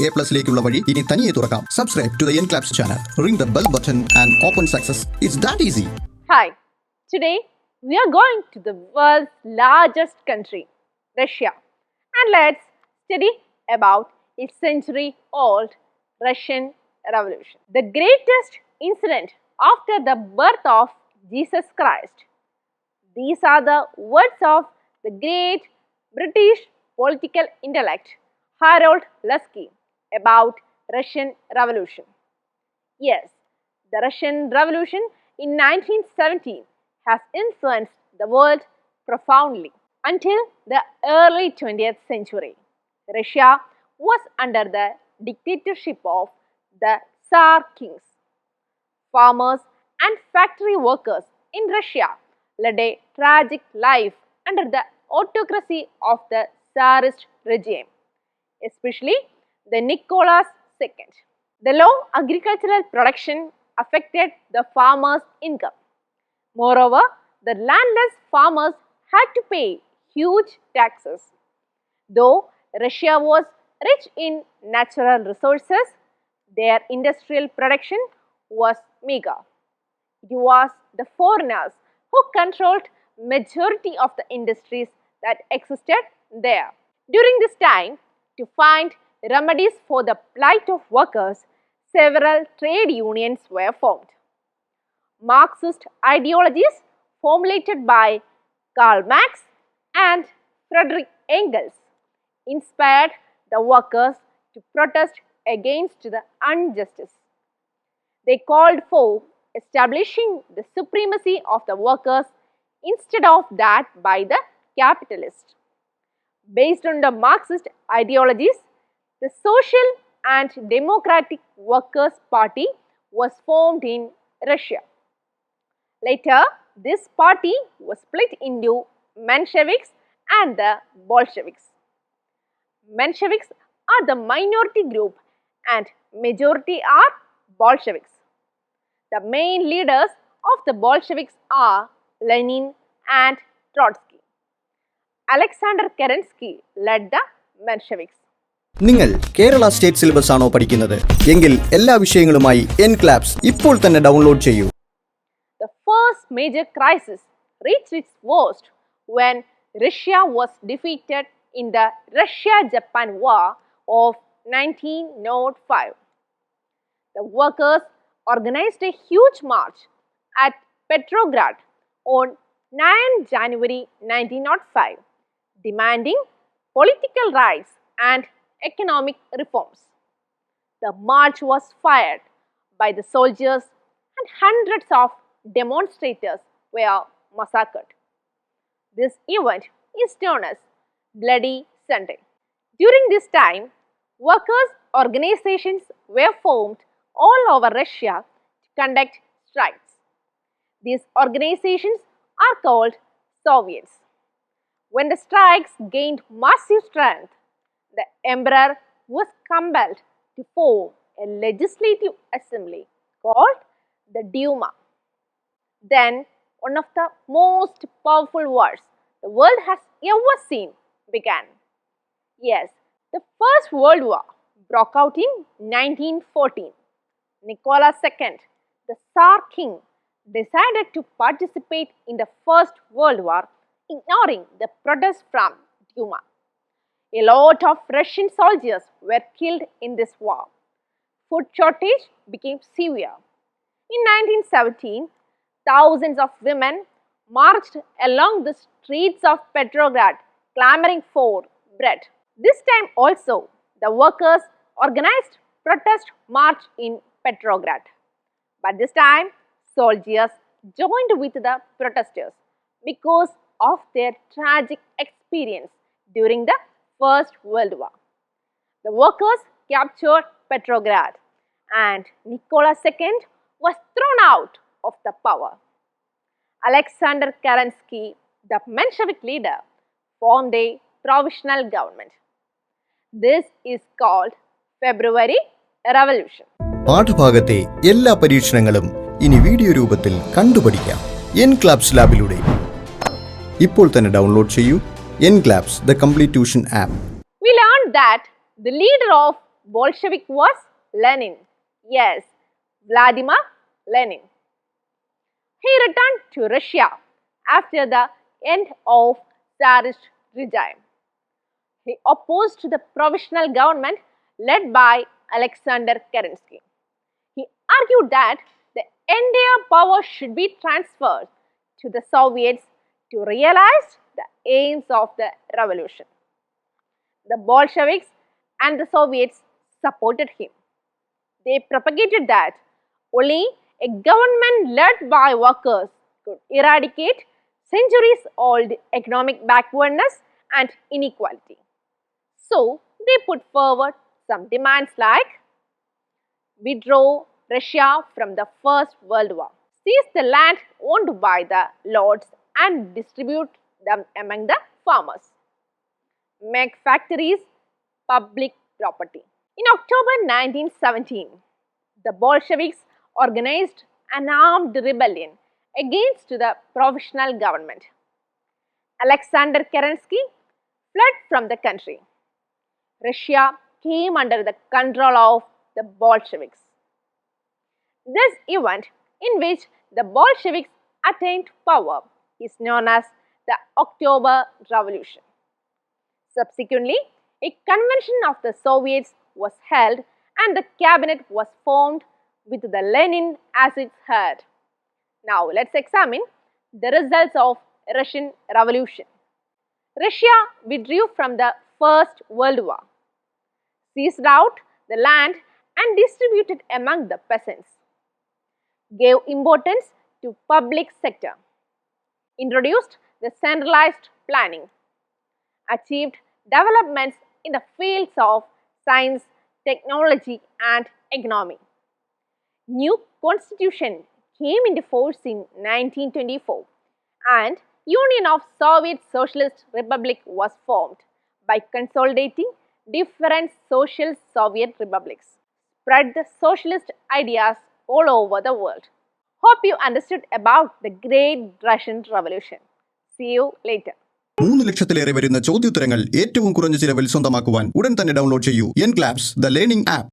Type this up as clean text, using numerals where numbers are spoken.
ENCLAPSലേക്കുള്ള വഴി ഇനി തനിയെ തുറക്കാം. Subscribe to the Enclaps channel. Ring the bell button and open success. It's that easy. Hi. Today we are going to the world's largest country, Russia. And let's study about a century-old Russian Revolution. The greatest incident after the birth of Jesus Christ. These are the words of the great British political intellect Harold Lusky about Russian Revolution. Yes, the Russian Revolution in 1917 has influenced the world profoundly. Until the early 20th century, Russia was under the dictatorship of the Tsar kings. Farmers and factory workers in Russia led a tragic life under the autocracy of the Tsarist regime, especially the Nicholas II. The low agricultural production affected the farmers' income. Moreover, the landless farmers had to pay huge taxes. Though Russia was rich in natural resources, their industrial production was meager. It was the foreigners who controlled majority of the industries that existed there. During this time, to find remedies for the plight of workers, several trade unions were formed. Marxist ideologies formulated by Karl Marx and Friedrich Engels inspired the workers to protest against the injustice. They called for establishing the supremacy of the workers instead of that by the capitalists. Based on the Marxist ideologies, the Social and Democratic Workers' Party was formed in Russia. Later, this party was split into Mensheviks and the Bolsheviks. Mensheviks are the minority group and majority are Bolsheviks. The main leaders of the Bolsheviks are Lenin and Trotsky. Alexander Kerensky led the Mensheviks. നിങ്ങൾ Kerala state syllabus ആണോ പഠിക്കുന്നത് എങ്കിൽ എല്ലാ വിഷയങ്ങളുമായി Enclaps ഇപ്പോൾ തന്നെ download ചെയ്യൂ. The first major crisis reached its worst when Russia was defeated in the Russia-Japan War of 1905. The workers organized a huge march at Petrograd on 9 January 1905, demanding political rights and economic reforms. The march was fired by the soldiers and hundreds of demonstrators were massacred. This event is known as Bloody Sunday. During this time, workers' organizations were formed all over Russia to conduct strikes. These organizations are called Soviets. When the strikes gained massive strength, the emperor was compelled to form a legislative assembly called the Duma. Then, one of the most powerful wars the world has ever seen began. Yes, the First World War broke out in 1914. Nicholas II, the Tsar king, decided to participate in the First World War, ignoring the protests from Duma. A lot of Russian soldiers were killed in this war. Food shortage became severe. In 1917, thousands of women marched along the streets of Petrograd clamoring for bread. This time also, the workers organized protest march in Petrograd. But this time, soldiers joined with the protesters because of their tragic experience during the First World War. The workers captured Petrograd and Nicholas II was thrown out of the power. Alexander Kerensky, the Menshevik leader, formed a provisional government. This is called February Revolution. പാഠഭാഗത്തെ എല്ലാ പരീക്ഷണങ്ങളും ഇനി video രൂപത്തിൽ കണ്ടുപഠിക്കാം Enclaps ലാബിലൂടെ. ഇപ്പോൾ തന്നെ download ചെയ്യൂ Enclaps, the complete tuition app. We learned that the leader of Bolshevik was Lenin. Yes, Vladimir Lenin. He returned to Russia after the end of Tsarist regime. He opposed the provisional government led by Alexander Kerensky. He argued that the entire power should be transferred to the Soviets to realize the aims of the revolution. The Bolsheviks and the Soviets supported him. They propagated that only a government led by workers could eradicate centuries-old economic backwardness and inequality. So, they put forward some demands like withdraw Russia from the First World War, seize the land owned by the lords and distribute them among the farmers, make factories public property. In October 1917, the Bolsheviks organized an armed rebellion against the provisional government. Alexander Kerensky fled from the country. Russia came under the control of the Bolsheviks. This event, in which the Bolsheviks attained power, is known as the October Revolution. Subsequently, a convention of the Soviets was held and the cabinet was formed with the Lenin as its head. Now, let's examine the results of Russian Revolution. Russia withdrew from the First World War, seized out the land and distributed among the peasants, gave importance to public sector, introduced the centralized planning, achieved developments in the fields of science, technology and economy. New constitution came into force in 1924 and Union of Soviet Socialist Republic was formed by consolidating different social Soviet republics, spread the socialist ideas all over the world. Hope you understood about the Great Russian Revolution. See you later. 3 ലക്ഷത്തിലേറെ വരുന്ന ചോദ്യോത്തരങ്ങൾ ഏറ്റവും കുറഞ്ഞ ചിലവിൽ സ്വന്തമാക്കുവാൻ ഉടൻ തന്നെ download ചെയ്യൂ എൻക്ലാപ്സ് the learning app.